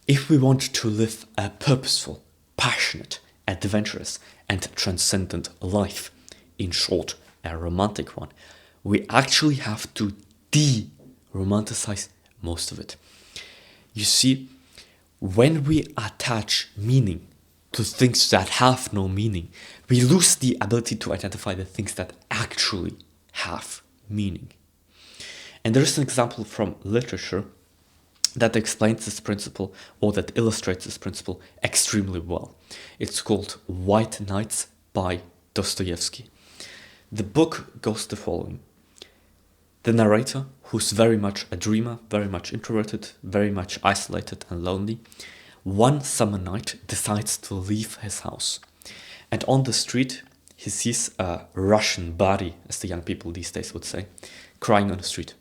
If we want to live a purposeful, passionate, adventurous, and transcendent life, in short, a romantic one, we actually have to de-romanticize most of it. You see, when we attach meaning to things that have no meaning, we lose the ability to identify the things that actually have meaning. And there is an example from literature that explains this principle, or that illustrates this principle extremely well. It's called White Nights by Dostoevsky. The book goes the following. The narrator, who's very much a dreamer, very much introverted, very much isolated and lonely, one summer night decides to leave his house. And on the street, he sees a Russian body, as the young people these days would say, crying on the street.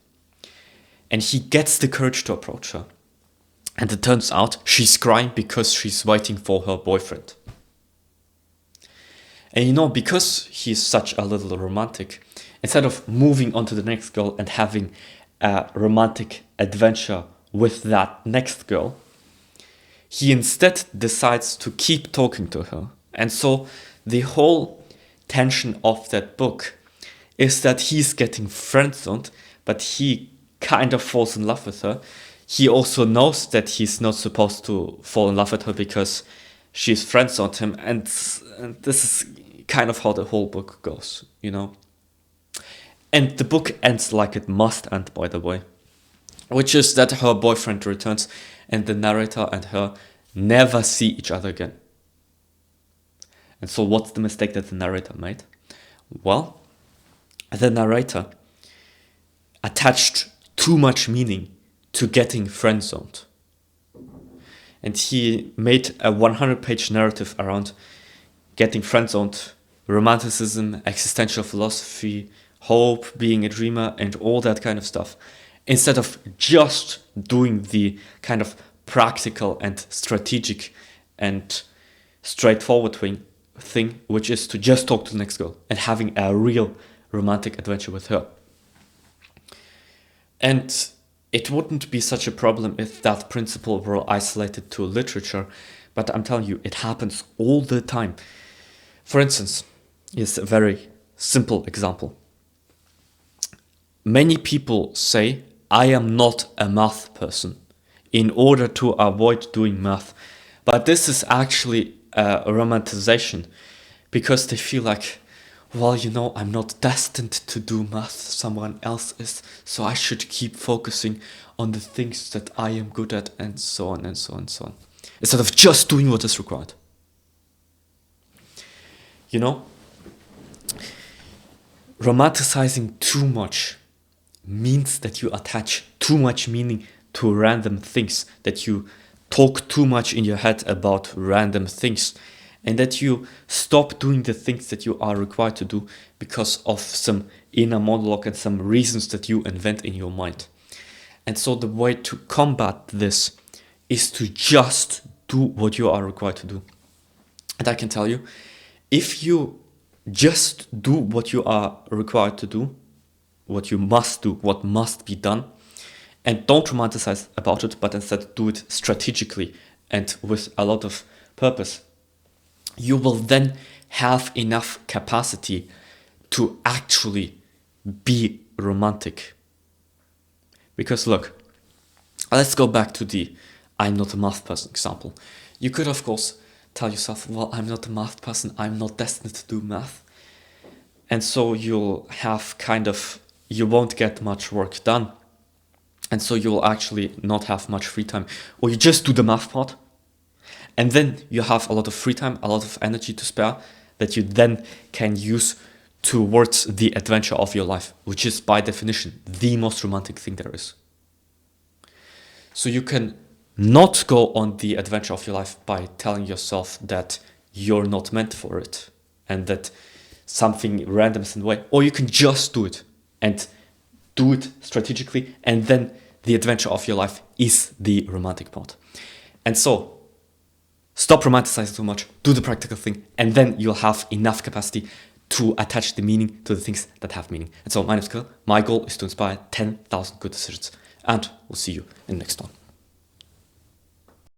And he gets the courage to approach her. And it turns out she's crying because she's waiting for her boyfriend. And because he's such a little romantic, instead of moving on to the next girl and having a romantic adventure with that next girl, he instead decides to keep talking to her. And so the whole tension of that book is that he's getting friend-zoned, but he kind of falls in love with her. He also knows that he's not supposed to fall in love with her because she's friend-zoned him, and this is kind of how the whole book goes, And the book ends like it must end, by the way, which is that her boyfriend returns and the narrator and her never see each other again. And so what's the mistake that the narrator made? Well, the narrator attached too much meaning to getting friend-zoned. And he made a 100-page narrative around getting friend-zoned, romanticism, existential philosophy, hope, being a dreamer, and all that kind of stuff, instead of just doing the kind of practical and strategic and straightforward thing, which is to just talk to the next girl and having a real romantic adventure with her. And it wouldn't be such a problem if that principle were isolated to literature, but I'm telling you, it happens all the time. For instance, here's a very simple example. Many people say, I am not a math person, in order to avoid doing math. But this is actually a romanticization, because they feel like, well, I'm not destined to do math, someone else is, so I should keep focusing on the things that I am good at, and so on and so on and so on, instead of just doing what is required. Romanticizing too much means that you attach too much meaning to random things, that you talk too much in your head about random things, and that you stop doing the things that you are required to do because of some inner monologue and some reasons that you invent in your mind. And so the way to combat this is to just do what you are required to do. And I can tell you, if you just do what you are required to do, what you must do, what must be done, and don't romanticize about it, but instead do it strategically and with a lot of purpose, you will then have enough capacity to actually be romantic. Because look, let's go back to the I'm not a math person example. You could, of course, tell yourself, well, I'm not a math person, I'm not destined to do math. And so you'll have you won't get much work done. And so you'll actually not have much free time. Or you just do the math part, and then you have a lot of free time, a lot of energy to spare that you then can use towards the adventure of your life, which is by definition the most romantic thing there is. So you can not go on the adventure of your life by telling yourself that you're not meant for it and that something random is in the way, or you can just do it and do it strategically, and then the adventure of your life is the romantic part. And so stop romanticizing too much, do the practical thing, and then you'll have enough capacity to attach the meaning to the things that have meaning. And so my name is Kirill. My goal is to inspire 10,000 good decisions, and we'll see you in the next one.